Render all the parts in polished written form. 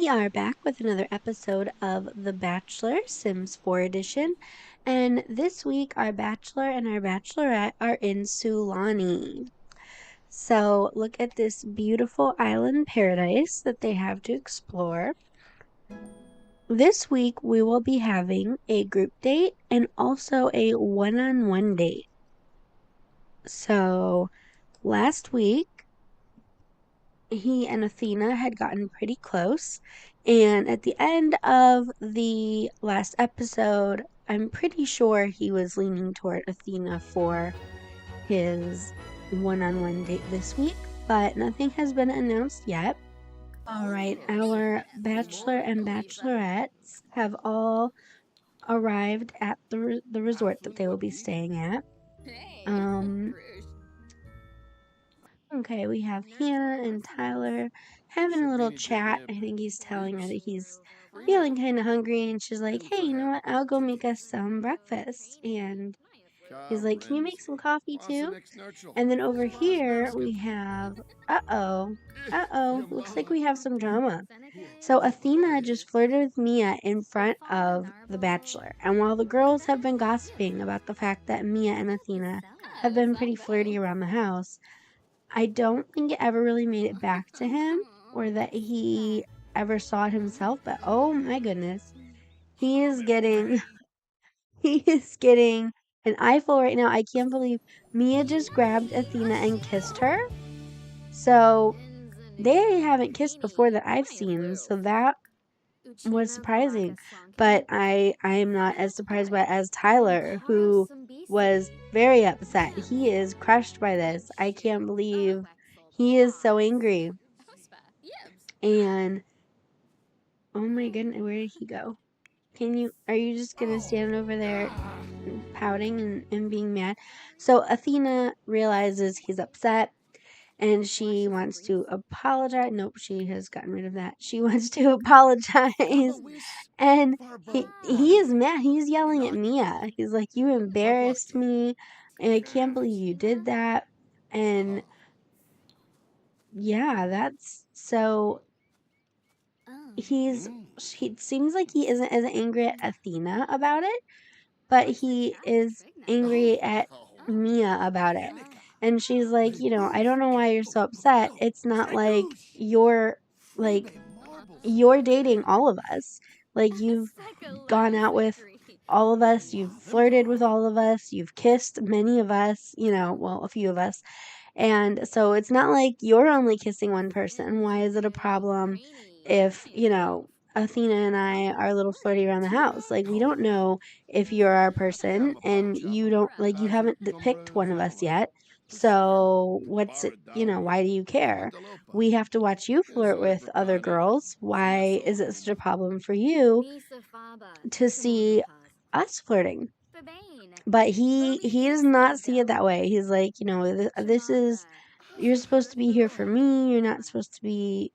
We are back with another episode of The Bachelor, Sims 4 edition. And this week, our Bachelor and our Bachelorette are in Sulani. So, look at this beautiful island paradise that they have to explore. This week, we will be having a group date and also a one-on-one date. So, last week, he and Athena had gotten pretty close. And at the end of the last episode, I'm pretty sure he was leaning toward Athena for his one-on-one date this week, but nothing has been announced yet. All right, our Bachelor and Bachelorettes have all arrived at the resort that they will be staying at. Okay, we have Hannah and Tyler having a little chat. I think he's telling her that he's feeling kind of hungry, and she's like, "Hey, you know what? I'll go make us some breakfast." And he's like, "Can you make some coffee too?" And then over here we have, looks like we have some drama. So Athena just flirted with Mia in front of the Bachelor, and while the girls have been gossiping about the fact that Mia and Athena have been pretty flirty around the house, I don't think it ever really made it back to him or that he ever saw it himself, but oh my goodness. He is getting he is getting an eyeful right now. I can't believe Mia just grabbed Athena and kissed her. So they haven't kissed before that I've seen, so that was surprising. But I am not as surprised by it as Tyler, who was very upset. He is crushed by this. I can't believe he is so angry. And oh my goodness, where did he go? Are you just gonna stand over there pouting and being mad? So Athena realizes he's upset and she wants to apologize. Nope, she has gotten rid of that. She wants to apologize. And he is mad. He's yelling at Mia. He's like, "You embarrassed me, and I can't believe you did that." And yeah, that's so. He seems like he isn't as angry at Athena about it, but he is angry at Mia about it. And she's like, I don't know why you're so upset. It's not like you're like you're dating all of us. Like you've gone out with all of us, you've flirted with all of us, you've kissed many of us, well, a few of us. And so it's not like you're only kissing one person. Why is it a problem if, Athena and I are a little flirty around the house? Like, we don't know if you're our person and you haven't picked one of us yet. So what's it, why do you care? We have to watch you flirt with other girls. Why is it such a problem for you to see us flirting? But he does not see it that way. He's like, this is, you're supposed to be here for me. You're not supposed to be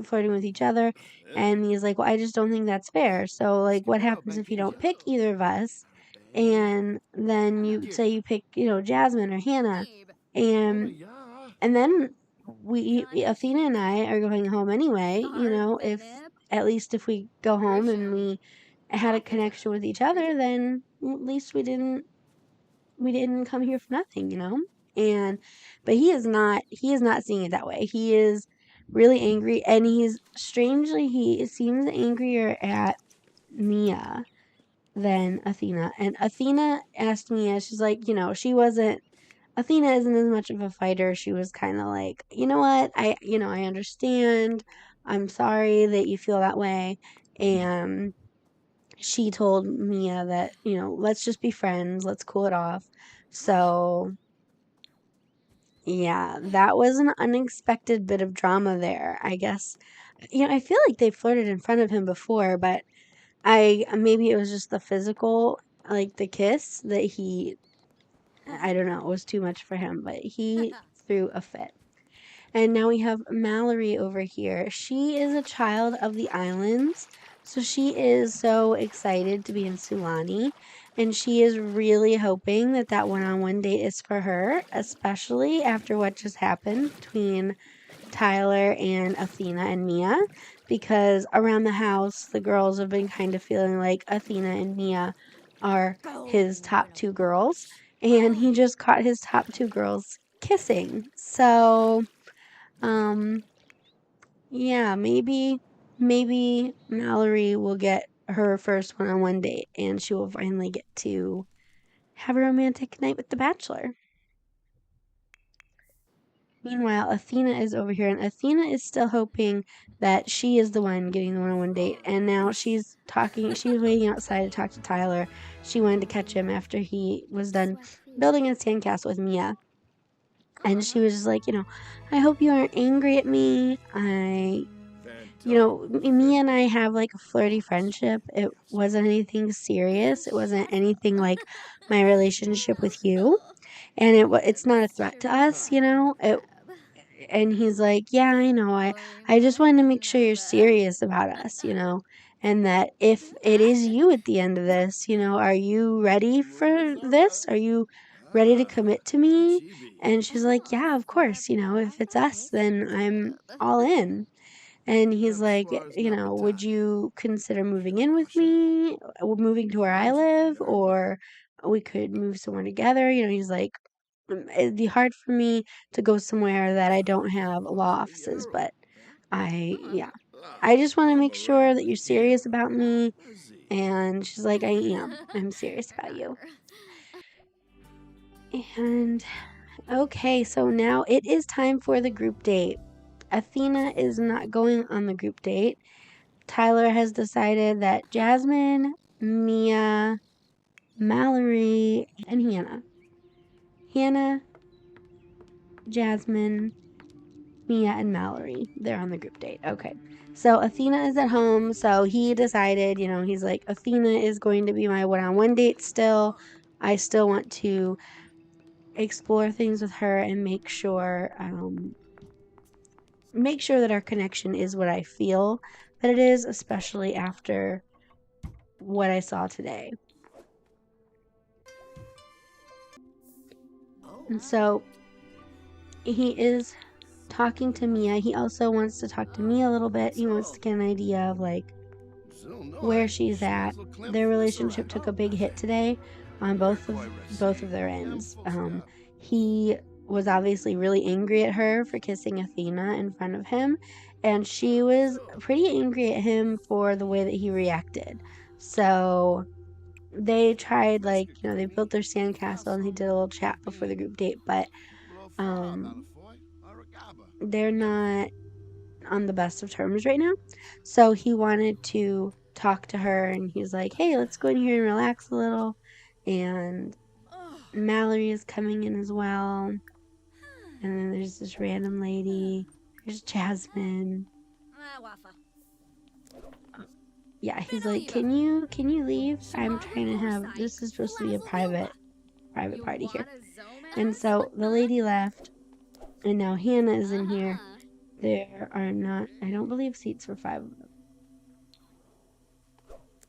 flirting with each other. And he's like, well, I just don't think that's fair. So, like, what happens if you don't pick either of us? And then you say you pick, Jasmine or Hannah. And then Athena and I are going home anyway, if at least if we go home and we had a connection with each other, then at least we didn't come here for nothing, And but he is not seeing it that way. He is really angry, and he seems angrier at Mia than Athena. And Athena asked Mia, she's like, Athena isn't as much of a fighter. She was kind of like, you know what? I understand. I'm sorry that you feel that way. And she told Mia that, let's just be friends. Let's cool it off. So, yeah, that was an unexpected bit of drama there, I guess. I feel like they flirted in front of him before, but maybe it was just the physical, like the kiss that I don't know, it was too much for him, but he threw a fit. And now we have Mallory over here. She is a child of the islands, so she is so excited to be in Sulani, and she is really hoping that that one-on-one date is for her, especially after what just happened between Tyler and Athena and Mia, because around the house, the girls have been kind of feeling like Athena and Mia are his top two girls, and he just caught his top two girls kissing. So, yeah, maybe Mallory will get her first one-on-one date, and she will finally get to have a romantic night with the Bachelor. Meanwhile, Athena is over here, and Athena is still hoping that she is the one getting the one-on-one date. And now she's waiting outside to talk to Tyler. She wanted to catch him after he was done building a sandcastle with Mia. And she was just like, I hope you aren't angry at me. Me and I have like a flirty friendship. It wasn't anything serious. It wasn't anything like my relationship with you. And it's not a threat to us, and he's like, yeah, I know. I just wanted to make sure you're serious about us, and that if it is you at the end of this, are you ready for this? Are you ready to commit to me? And she's like, yeah, of course, if it's us, then I'm all in. And he's like, would you consider moving in with me, moving to where I live, or we could move somewhere together? He's like, it'd be hard for me to go somewhere that I don't have law offices, but yeah, I just want to make sure that you're serious about me. And she's like, I am. I'm serious about you. And okay, so now it is time for the group date. Athena is not going on the group date. Tyler has decided that Jasmine, Mia, Mallory, and Hannah, Jasmine, Mia, and Mallory, they're on the group date. Okay. So Athena is at home. So he decided, he's like, Athena is going to be my one-on-one date still. I still want to explore things with her and make sure that our connection is what I feel that it is, especially after what I saw today. And so he is talking to Mia. He also wants to talk to Mia a little bit. He wants to get an idea of like where she's at. Their relationship took a big hit today on both of their ends. He was obviously really angry at her for kissing Athena in front of him, and she was pretty angry at him for the way that he reacted. So they tried, like, they built their sandcastle and they did a little chat before the group date, but they're not on the best of terms right now. So he wanted to talk to her, and he's like, hey, let's go in here and relax a little. And Mallory is coming in as well. And then there's this random lady. There's Jasmine. Yeah, he's like, can you leave? I'm trying to have, this is supposed to be a private party here. And so the lady left, and now Hannah is in here. There are not, I don't believe, seats for 5 of them.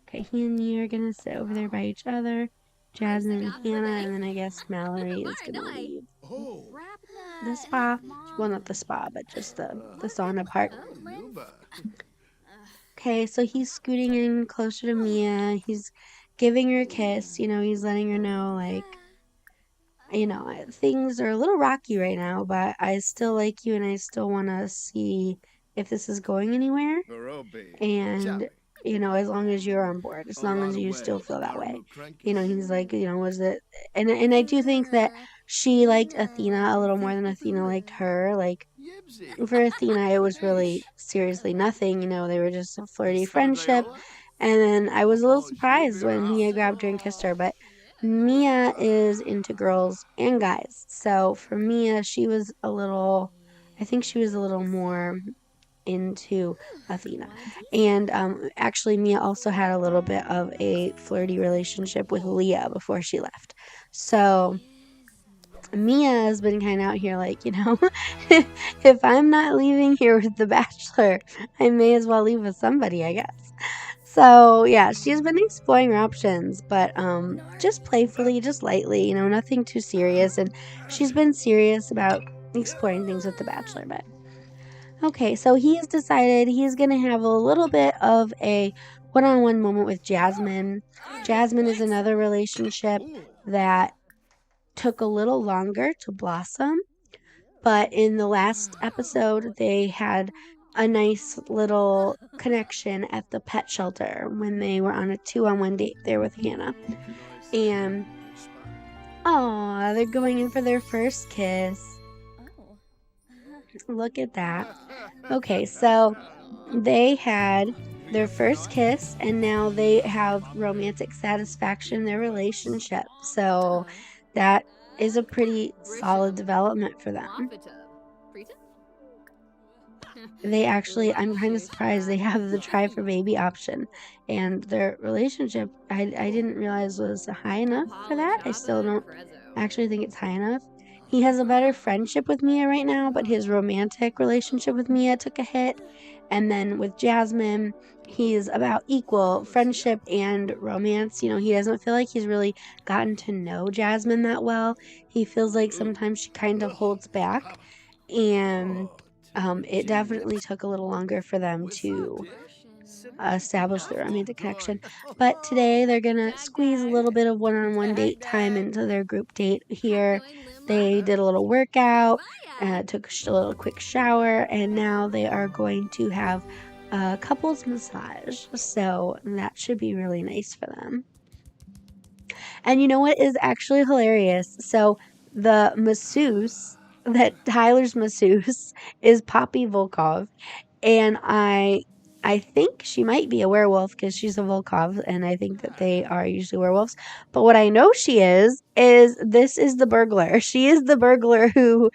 Okay, he and Nia are gonna sit over there by each other. Jasmine and Hannah, and then I guess Mallory is gonna leave the spa. Well, not the spa, but just the sauna part. Okay, so he's scooting in closer to Mia. He's giving her a kiss. He's letting her know, like, things are a little rocky right now, but I still like you and I still want to see if this is going anywhere. And, as long as you're on board, as long as you still feel that way. He's like, was it, and I do think that she liked Athena a little more than Athena liked her. Like, for Athena, it was really seriously nothing. They were just a flirty friendship. And then I was a little surprised when he grabbed her and kissed her. But Mia is into girls and guys. So for Mia, I think she was a little more into Athena. And actually, Mia also had a little bit of a flirty relationship with Leah before she left. So Mia has been kind of out here like, if I'm not leaving here with the Bachelor, I may as well leave with somebody, I guess. So yeah, she's been exploring her options, but just playfully, just lightly, nothing too serious. And she's been serious about exploring things with the Bachelor. But Okay, so he's decided he's going to have a little bit of a one-on-one moment with Jasmine. Jasmine is another relationship that took a little longer to blossom, but in the last episode, they had a nice little connection at the pet shelter when they were on a 2-on-1 date there with Hannah. And, aw, they're going in for their first kiss. Look at that. Okay, so they had their first kiss and now they have romantic satisfaction in their relationship. So that is a pretty solid development for them. They actually, I'm kind of surprised they have the try for baby option, and their relationship, I didn't realize was high enough for that. I still don't actually think it's high enough. He has a better friendship with Mia right now, but his romantic relationship with Mia took a hit. And then with Jasmine, he's about equal friendship and romance. You know, he doesn't feel like he's really gotten to know Jasmine that well. He feels like sometimes she kind of holds back, and it definitely took a little longer for them to establish the romantic connection. But today they're gonna squeeze a little bit of one-on-one date time into their group date here. They did a little workout, took a little quick shower, and now they are going to have a couples massage. So that should be really nice for them. And you know what is actually hilarious? So the masseuse, that Tyler's masseuse, is Poppy Volkov, and I think she might be a werewolf because she's a Volkov, and I think that they are usually werewolves. But what I know she is this is the burglar. She is the burglar who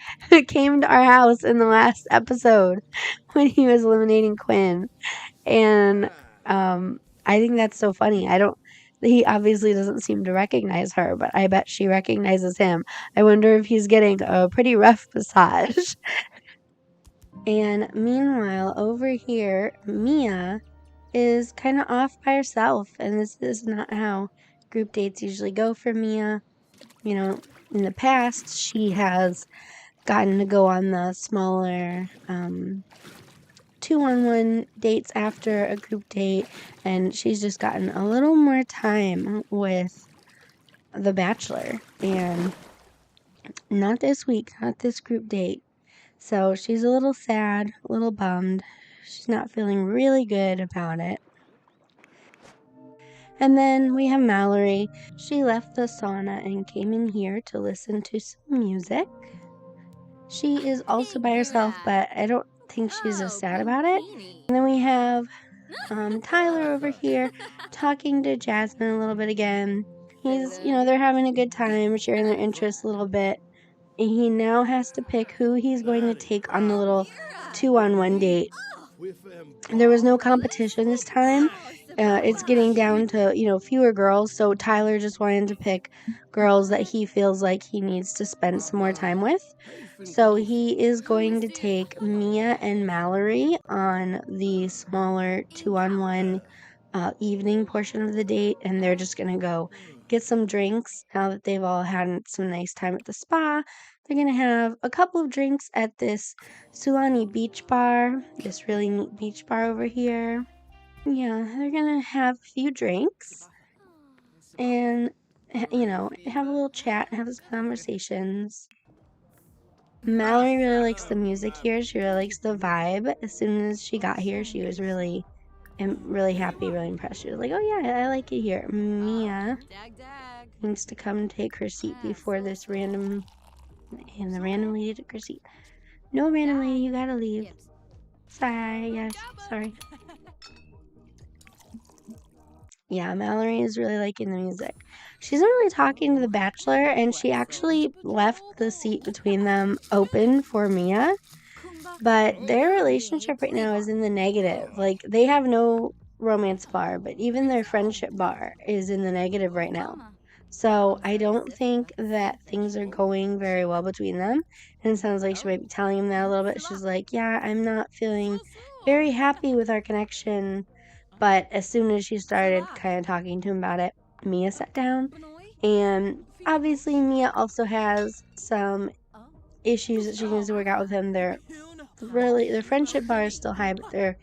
came to our house in the last episode when he was eliminating Quinn. And I think that's so funny. He obviously doesn't seem to recognize her, but I bet she recognizes him. I wonder if he's getting a pretty rough massage. And meanwhile, over here, Mia is kind of off by herself, and this is not how group dates usually go for Mia. You know, in the past, she has gotten to go on the smaller 2-on-1 dates after a group date, and she's just gotten a little more time with the Bachelor, and not this week, not this group date. So she's a little sad, a little bummed. She's not feeling really good about it. And then we have Mallory. She left the sauna and came in here to listen to some music. She is also by herself, but I don't think she's as sad about it. And then we have Tyler over here talking to Jasmine a little bit again. They're having a good time, sharing their interests a little bit. And he now has to pick who he's going to take on the little 2-on-1 date. There was no competition this time. It's getting down to, fewer girls. So Tyler just wanted to pick girls that he feels like he needs to spend some more time with. So he is going to take Mia and Mallory on the smaller 2-on-1 evening portion of the date. And they're just going to go get some drinks now that they've all had some nice time at the spa. They're going to have a couple of drinks at this Sulani beach bar, this really neat beach bar over here. Yeah, they're going to have a few drinks and, have a little chat, have some conversations. Mallory really likes the music here. She really likes the vibe. As soon as she got here, she was really happy, really impressed. She was like, oh yeah, I like it here. Mia needs to come take her seat before this random lady took her seat. No, random lady, you gotta leave. Sorry. Yeah, Mallory is really liking the music. She's not really talking to the Bachelor, and she actually left the seat between them open for Mia. But their relationship right now is in the negative. Like, they have no romance bar, but even their friendship bar is in the negative right now. So I don't think that things are going very well between them. And it sounds like she might be telling him that a little bit. She's like, yeah, I'm not feeling very happy with our connection. But as soon as she started kind of talking to him about it, Mia sat down. And obviously Mia also has some issues that she needs to work out with him. They're their friendship bar is still high, but their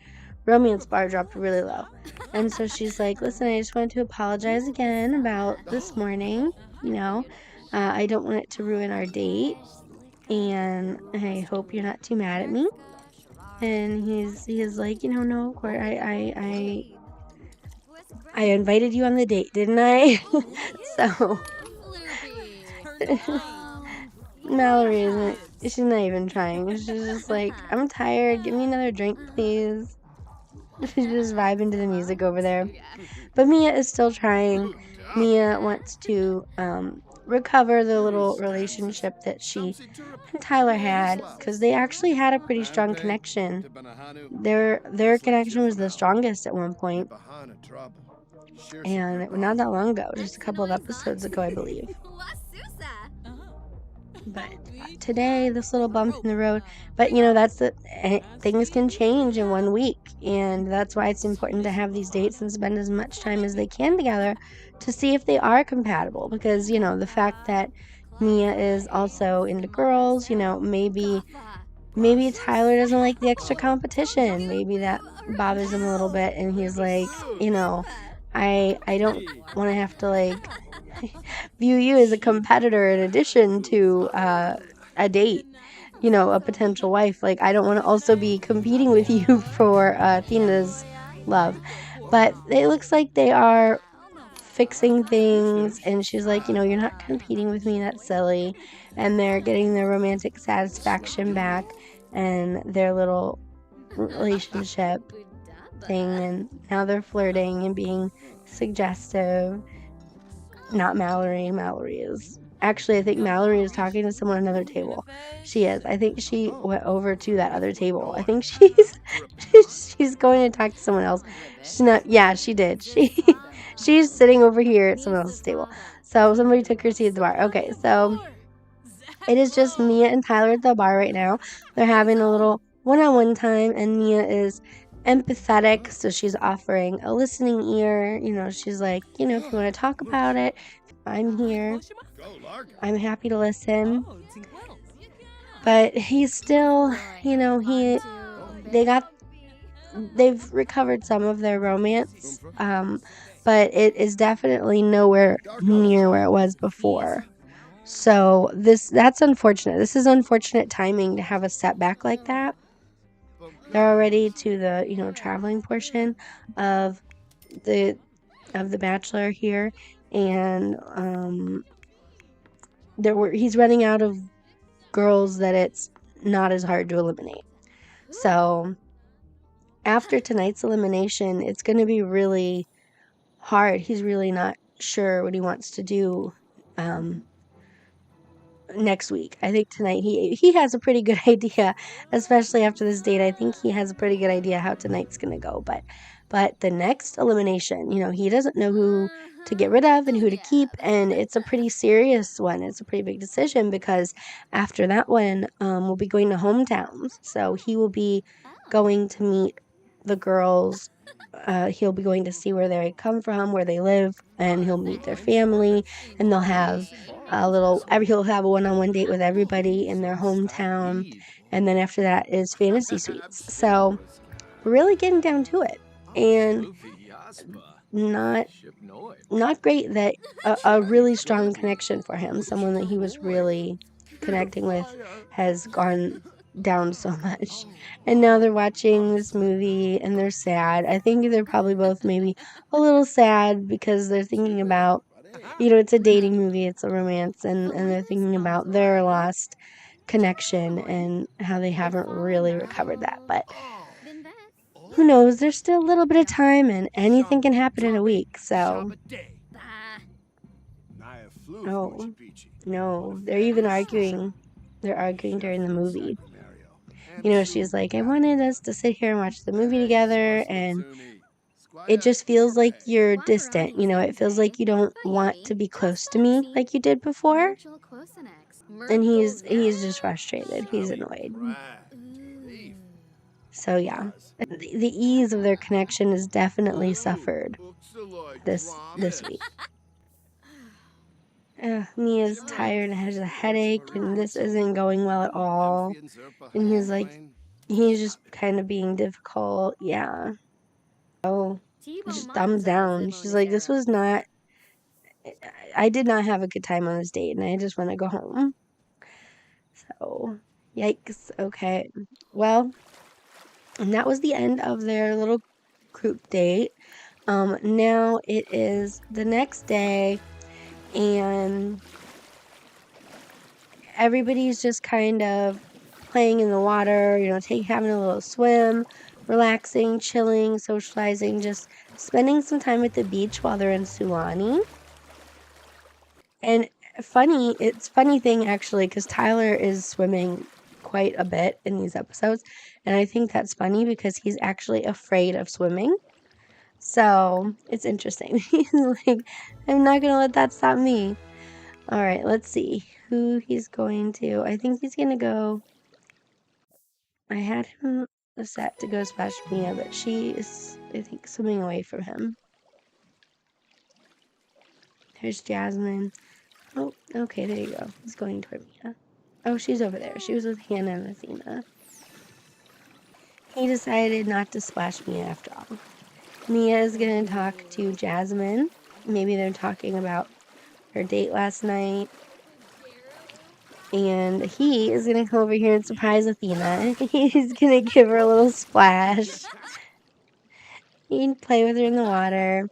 romance bar dropped really low. And so she's like, listen, I just wanted to apologize again about this morning. You know, I don't want it to ruin our date, and I hope you're not too mad at me. And he's like, no, of course, I invited you on the date, didn't I? So Mallory isn't. She's not even trying. She's just like, I'm tired. Give me another drink, please. She's just vibing to the music over there. But Mia is still trying. Mia wants to recover the little relationship that she and Tyler had, because they actually had a pretty strong connection. Their connection was the strongest at one point, and not that long ago, just a couple of episodes ago, I believe. But today, this little bump in the road. But that's things can change in 1 week, and that's why it's important to have these dates and spend as much time as they can together to see if they are compatible. Because the fact that Mia is also into girls, maybe Tyler doesn't like the extra competition. Maybe that bothers him a little bit, and he's like, I don't want to have to like view you as a competitor in addition to a date, a potential wife. Like, I don't want to also be competing with you for Athena's love. But it looks like they are fixing things, and she's like, you're not competing with me, that's silly. And they're getting their romantic satisfaction back and their little relationship thing, and now they're flirting and being suggestive. Not Mallory. Mallory is actually, I think Mallory is talking to someone at another table. She is. I think she went over to that other table. I think she's going to talk to someone else. She's not. Yeah, she did. She's sitting over here at someone else's table. So somebody took her seat at the bar. Okay, so it is just Mia and Tyler at the bar right now. They're having a little one-on-one time, and Mia is empathetic, so she's offering a listening ear. She's like, if you want to talk about it, I'm here. I'm happy to listen. But he's still, they've recovered some of their romance, but it is definitely nowhere near where it was before. So that's unfortunate. This is unfortunate timing to have a setback like that. They're already to the traveling portion of the Bachelor here, and he's running out of girls that it's not as hard to eliminate. So after tonight's elimination, it's going to be really hard. He's really not sure what he wants to do next week. I think tonight he has a pretty good idea, especially after this date. I think he has a pretty good idea how tonight's gonna go. But the next elimination, he doesn't know who to get rid of and who to keep, and it's a pretty serious one. It's a pretty big decision, because after that one, we'll be going to hometowns. So he will be going to meet the girls. He'll be going to see where they come from, where they live, and he'll meet their family, and they'll have he'll have a one-on-one date with everybody in their hometown, and then after that is fantasy suites. So we're really getting down to it, and not great that a really strong connection for him, someone that he was really connecting with, has gone down so much. And now they're watching this movie and they're sad. I think they're probably both maybe a little sad, because they're thinking about, it's a dating movie, it's a romance, and they're thinking about their lost connection and how they haven't really recovered that. But who knows? There's still a little bit of time, and anything can happen in a week. So, oh no, they're even arguing. They're arguing during the movie. She's like, I wanted us to sit here and watch the movie together, and it just feels like you're distant. It feels like you don't want to be close to me like you did before. And he's just frustrated. He's annoyed. So yeah, the ease of their connection has definitely suffered this week. Mia's tired and has a headache, and this isn't going well at all. And he's like, He's just kind of being difficult. Yeah. Oh, just thumbs down. She's like, this was not, I did not have a good time on this date and I just want to go home. So, yikes. Okay. Well, and that was the end of their little group date. Now it is the next day and everybody's just kind of playing in the water, having a little swim, relaxing, chilling, socializing, just spending some time at the beach while they're in Sulani. And it's funny thing actually, because Tyler is swimming quite a bit in these episodes, and I think that's funny because he's actually afraid of swimming. So it's interesting. He's like, I'm not gonna let that stop me. All right, let's see who he's going to. I think he's gonna go. I had him set to go splash Mia, but she is, I think, swimming away from him. There's Jasmine. Oh, okay, there you go. He's going toward Mia. Oh, she's over there. She was with Hannah and Athena. He decided not to splash Mia after all. Mia is gonna talk to Jasmine. Maybe they're talking about her date last night. And he is gonna come over here and surprise Athena. He's gonna give her a little splash. He'd play with her in the water.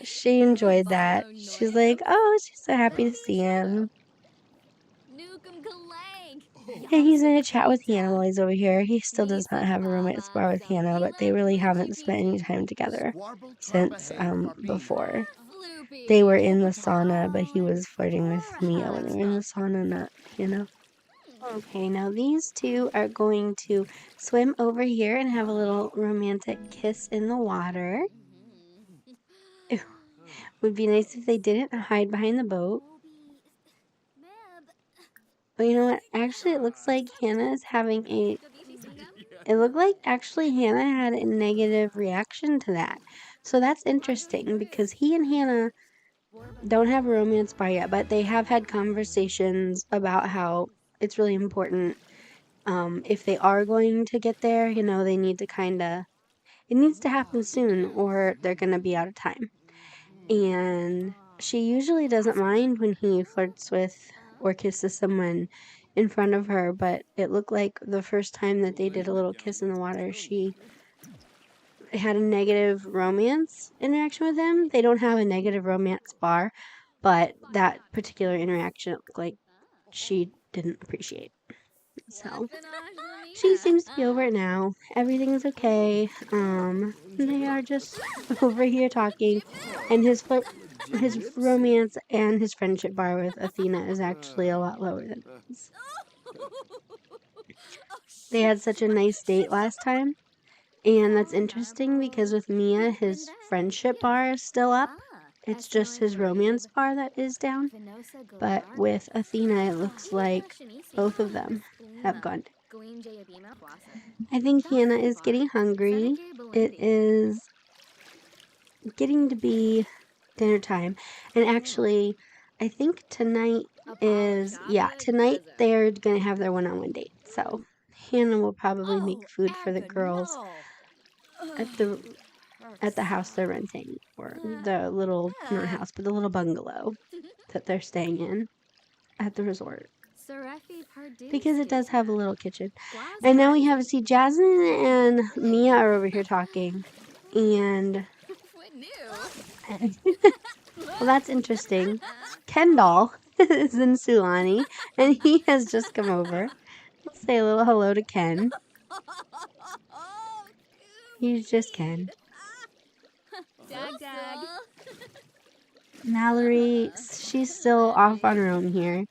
She enjoyed that. She's like, oh, she's so happy to see him. And he's gonna chat with Hannah while he's over here. He still does not have a romance bar with Hannah, but they really haven't spent any time together since before. They were in the sauna, but he was flirting with Mia when they were in the sauna, not Hannah. Okay, now these two are going to swim over here and have a little romantic kiss in the water. It would be nice if they didn't hide behind the boat. But you know what? Actually, it looks like Hannah is having a... It looked like actually Hannah had a negative reaction to that. So that's interesting because he and Hannah don't have a romance bar yet, but they have had conversations about how it's really important. If they are going to get there, they need to it needs to happen soon or they're going to be out of time. And she usually doesn't mind when he flirts with or kisses someone in front of her, but it looked like the first time that they did a little kiss in the water, she had a negative romance interaction with him. They don't have a negative romance bar, but that particular interaction looked like she didn't appreciate. So she seems to be over it now. Everything's okay. They are just over here talking, and his romance and his friendship bar with Athena is actually a lot lower than his. They had such a nice date last time, and that's interesting because with Mia, his friendship bar is still up. It's just his romance bar that is down. But with Athena, it looks like both of them have gone down. I think Hannah is getting hungry. It is getting to be dinner time. And actually, I think tonight tonight they're going to have their one-on-one date. So Hannah will probably make food for the girls at the house they're renting, or the little, not house, but the little bungalow that they're staying in at the resort. Because it does have a little kitchen. And now we have Jasmine and Mia are over here talking. And well, that's interesting. Kendall is in Sulani, and he has just come over. Let's say a little hello to Ken. He's just Ken. Mallory, she's still off on her own here.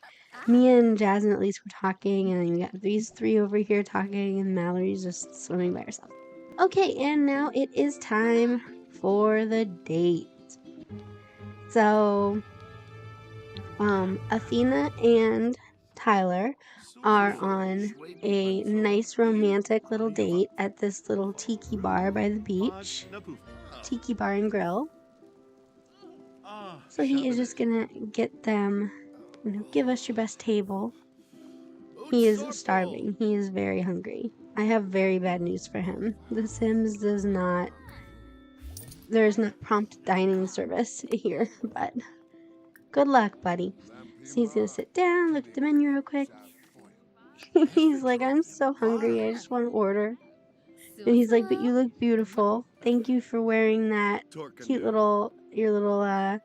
Mia and Jasmine at least were talking, and then you got these three over here talking, and Mallory's just swimming by herself. Okay, and now it is time for the date. So, Athena and Tyler are on a nice romantic little date at this little tiki bar by the beach. Tiki bar and grill. So he is just gonna get them, give us your best table. He is starving. He is very hungry. I have very bad news for him. The Sims does not, there's not prompt dining service here, but good luck, buddy. So he's gonna sit down, look at the menu real quick. He's like, I'm so hungry, I just want to order. And he's like, but you look beautiful. Thank you for wearing that cute little, your little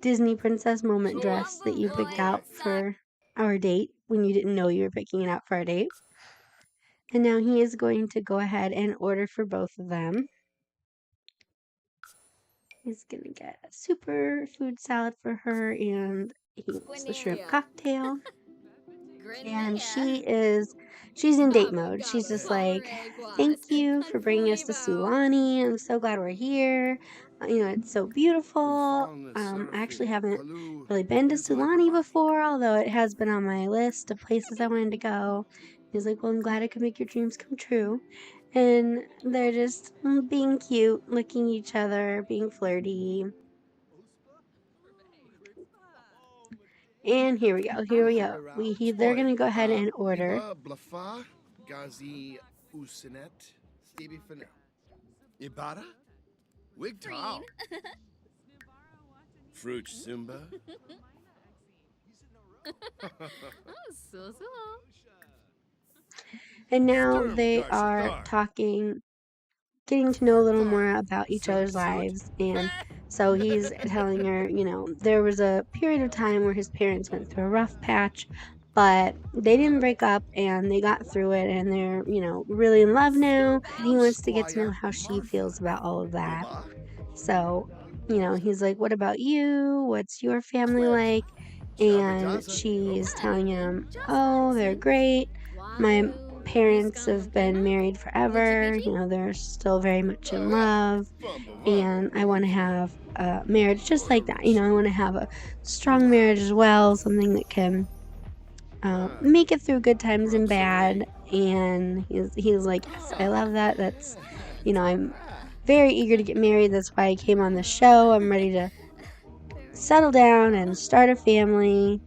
Disney princess moment dress that you picked out for our date when you didn't know you were picking it out for our date. And now he is going to go ahead and order for both of them. He's gonna get a super food salad for her, and he wants the shrimp cocktail. And she's in date mode. She's just like, thank you for bringing us to Sulani. I'm so glad we're here. It's so beautiful. I actually haven't really been to Sulani before, although it has been on my list of places I wanted to go. He's like, well, I'm glad I could make your dreams come true. And they're just being cute, licking each other, being flirty. And here we go. They're gonna go ahead and order. Ibara? Wigtao. Fruit Simba. And now they are talking, getting to know a little more about each other's lives. And so he's telling her, there was a period of time where his parents went through a rough patch, but they didn't break up and they got through it, and they're, really in love now. And he wants to get to know how she feels about all of that. So, he's like, what about you? What's your family like? And she's telling him, oh, they're great. My parents have been married forever. They're still very much in love. And I want to have a marriage just like that. I want to have a strong marriage as well, something that can make it through good times and bad. And he's like, yes, I love that. That's, I'm very eager to get married. That's why I came on the show. I'm ready to settle down and start a family.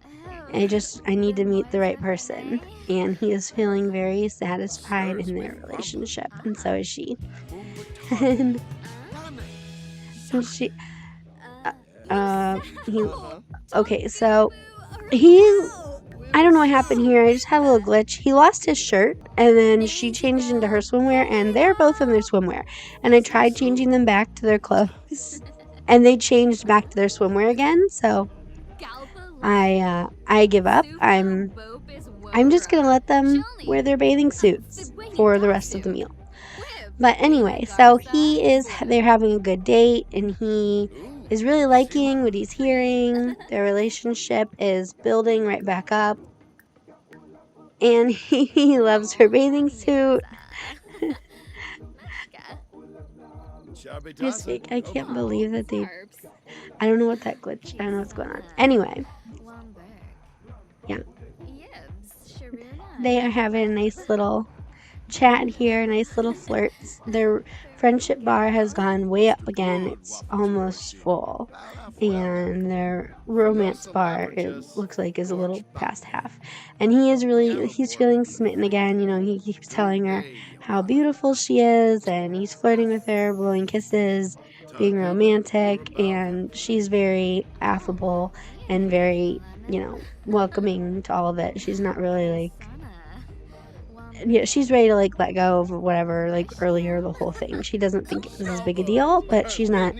I need to meet the right person. And he is feeling very satisfied in their relationship, and so is she. And she, okay, so I don't know what happened here. I just had a little glitch. He lost his shirt, and then she changed into her swimwear, and they're both in their swimwear. And I tried changing them back to their clothes, and they changed back to their swimwear again. So I give up. I'm just gonna let them wear their bathing suits for the rest of the meal. But anyway, so they're having a good date, and he is really liking what he's hearing. Their relationship is building right back up, and he loves her bathing suit. I can't believe that I don't know what that glitch, I don't know what's going on. Anyway, yeah. They are having a nice little chat here, nice little flirts. Their friendship bar has gone way up again. It's almost full. And their romance bar, it looks like, is a little past half. And he's feeling smitten again. He keeps telling her how beautiful she is, and he's flirting with her, blowing kisses, being romantic, and she's very affable and very, welcoming to all of it. She's not really she's ready to let go of whatever, earlier, the whole thing. She doesn't think it was as big a deal, but she's not,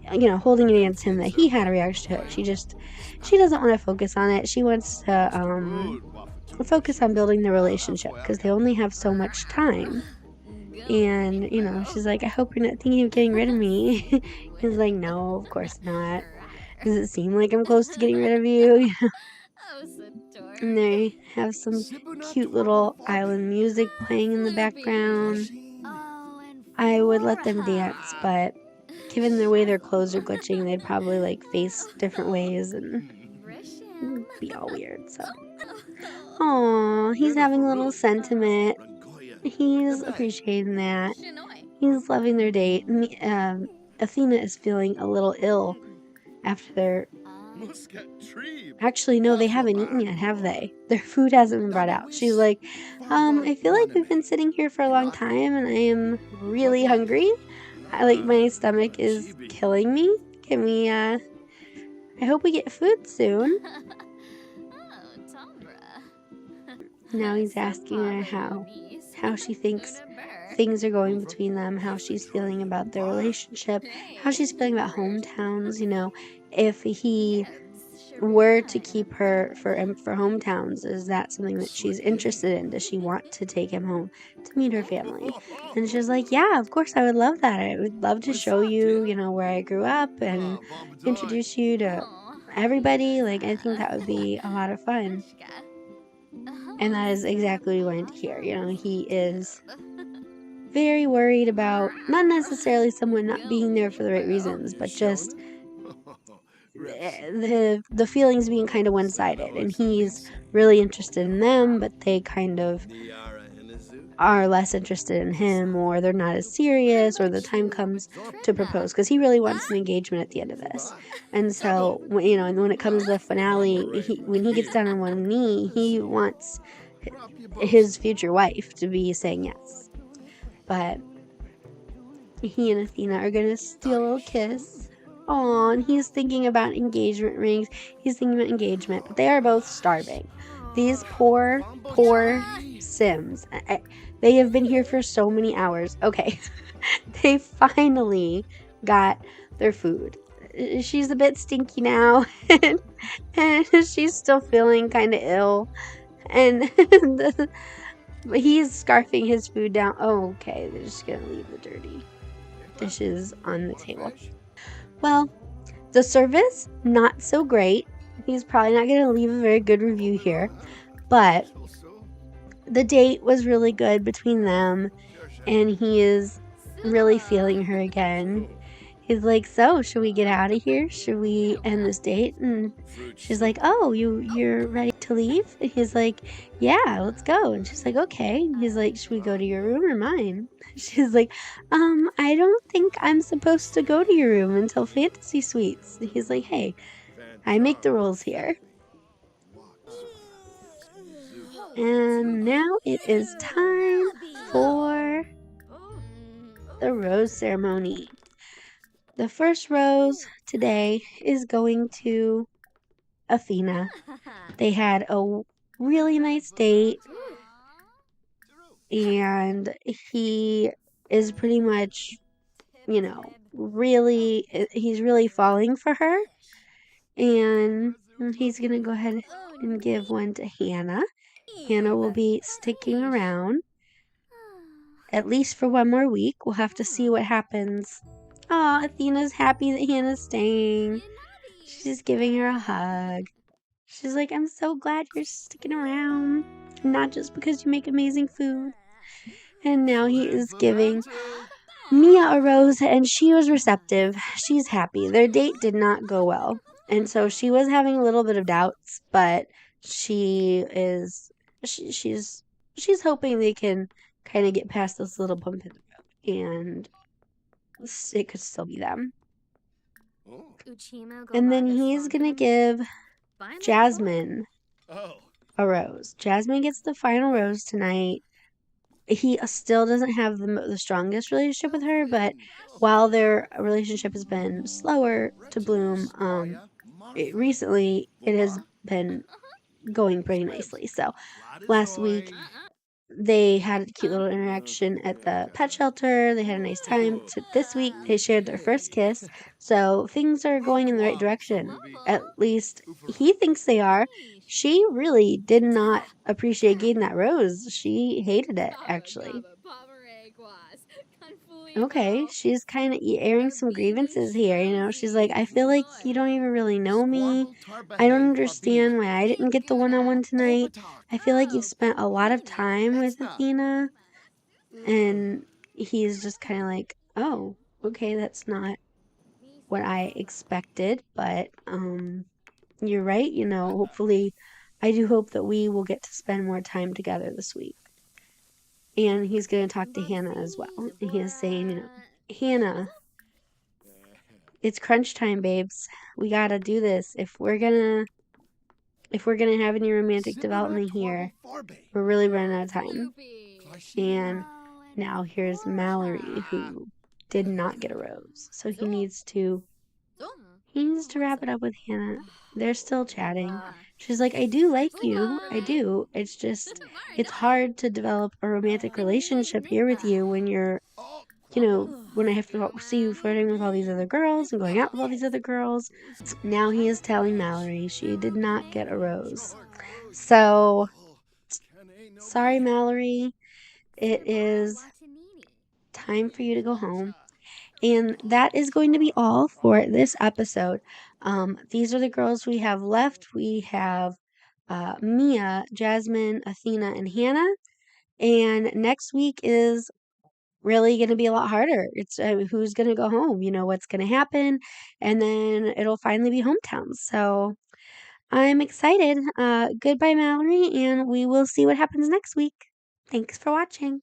holding it against him that he had a reaction to it. She doesn't want to focus on it. She wants to focus on building the relationship, because they only have so much time. And, she's like, I hope you're not thinking of getting rid of me. He's like, no, of course not. Does it seem like I'm close to getting rid of you? And they have some cute little island music playing in the background. I would let them dance, but given the way their clothes are glitching, they'd probably face different ways and be all weird. So, oh, he's having a little sentiment. He's appreciating that. He's loving their date. Athena is feeling a little ill after their Muscat tree. Actually, no, they haven't eaten yet, have they? Their food hasn't been brought out. She's like, I feel like we've been sitting here for a long time and I am really hungry. My stomach is killing me. Can we, I hope we get food soon. Now he's asking her how she thinks things are going between them, how she's feeling about their relationship, how she's feeling about hometowns, if he were to keep her for hometowns, is that something that she's interested in? Does she want to take him home to meet her family? And she's like, yeah, of course I would love that. I would love to show you, where I grew up and introduce you to everybody. Like, I think that would be a lot of fun. And that is exactly what we wanted to hear. He is very worried about not necessarily someone not being there for the right reasons, but just the feelings being kind of one-sided, and he's really interested in them, but they kind of are less interested in him, or they're not as serious, or the time comes to propose, because he really wants an engagement at the end of this. And so, and when it comes to the finale, when he gets down on one knee, he wants his future wife to be saying yes. But he and Athena are gonna steal a little kiss. Aw, and he's thinking about engagement rings. He's thinking about engagement, but they are both starving. These poor Sims. They have been here for so many hours. Okay, they finally got their food. She's a bit stinky now, and she's still feeling kind of ill. And he's scarfing his food down. Oh, okay, they're just gonna leave the dirty dishes on the table. Well, the service, not so great. He's probably not going to leave a very good review here, but the date was really good between them, and he is really feeling her again. He's like, so should we get out of here? Should we end this date? And she's like, oh, you're ready to leave? And he's like, yeah, let's go. And she's like, okay. And he's like, should we go to your room or mine? She's like, I don't think I'm supposed to go to your room until Fantasy Suites. And he's like, hey, I make the rules here. And now it is time for the rose ceremony. The first rose today is going to Athena. They had a really nice date, and he is pretty much, he's really falling for her. And he's going to go ahead and give one to Hannah. Hannah will be sticking around at least for one more week. We'll have to see what happens. Aw, Athena's happy that Hannah's staying. She's giving her a hug. She's like, I'm so glad you're sticking around. Not just because you make amazing food. And now he is giving Mia a rose, and she was receptive. She's happy. Their date did not go well. And so she was having a little bit of doubts, but she's hoping they can kind of get past this little bump in the road, and it could still be them. And then he's gonna give Jasmine a rose. Jasmine gets the final rose tonight. He still doesn't have the strongest relationship with her, but while their relationship has been slower to bloom, recently it has been going pretty nicely. So last week they had a cute little interaction at the pet shelter. They had a nice time. This week they shared their first kiss. So things are going in the right direction. At least he thinks they are. She really did not appreciate getting that rose. She hated it, actually. Okay, she's kind of airing some grievances here. She's like, I feel like you don't even really know me. I don't understand why I didn't get the one-on-one tonight. I feel like you've spent a lot of time with Athena. And he's just kind of like, oh, okay, that's not what I expected, but you're right. Hopefully, I do hope that we will get to spend more time together this week. And he's going to talk to Hannah as well. And he is saying, Hannah, It's crunch time, babes. We gotta do this. If we're gonna have any romantic development here, we're really running out of time. And now here's Mallory, who did not get a rose. So he needs to wrap it up with Hannah. They're still chatting. She's like, I do like you. I do. It's just, it's hard to develop a romantic relationship here with you when when I have to see you flirting with all these other girls and going out with all these other girls. Now he is telling Mallory she did not get a rose. So, sorry, Mallory. It is time for you to go home. And that is going to be all for this episode. These are the girls we have left. We have Mia, Jasmine, Athena, and Hannah. And next week is really going to be a lot harder. It's who's going to go home, what's going to happen. And then it'll finally be hometowns. So I'm excited. Goodbye, Mallory. And we will see what happens next week. Thanks for watching.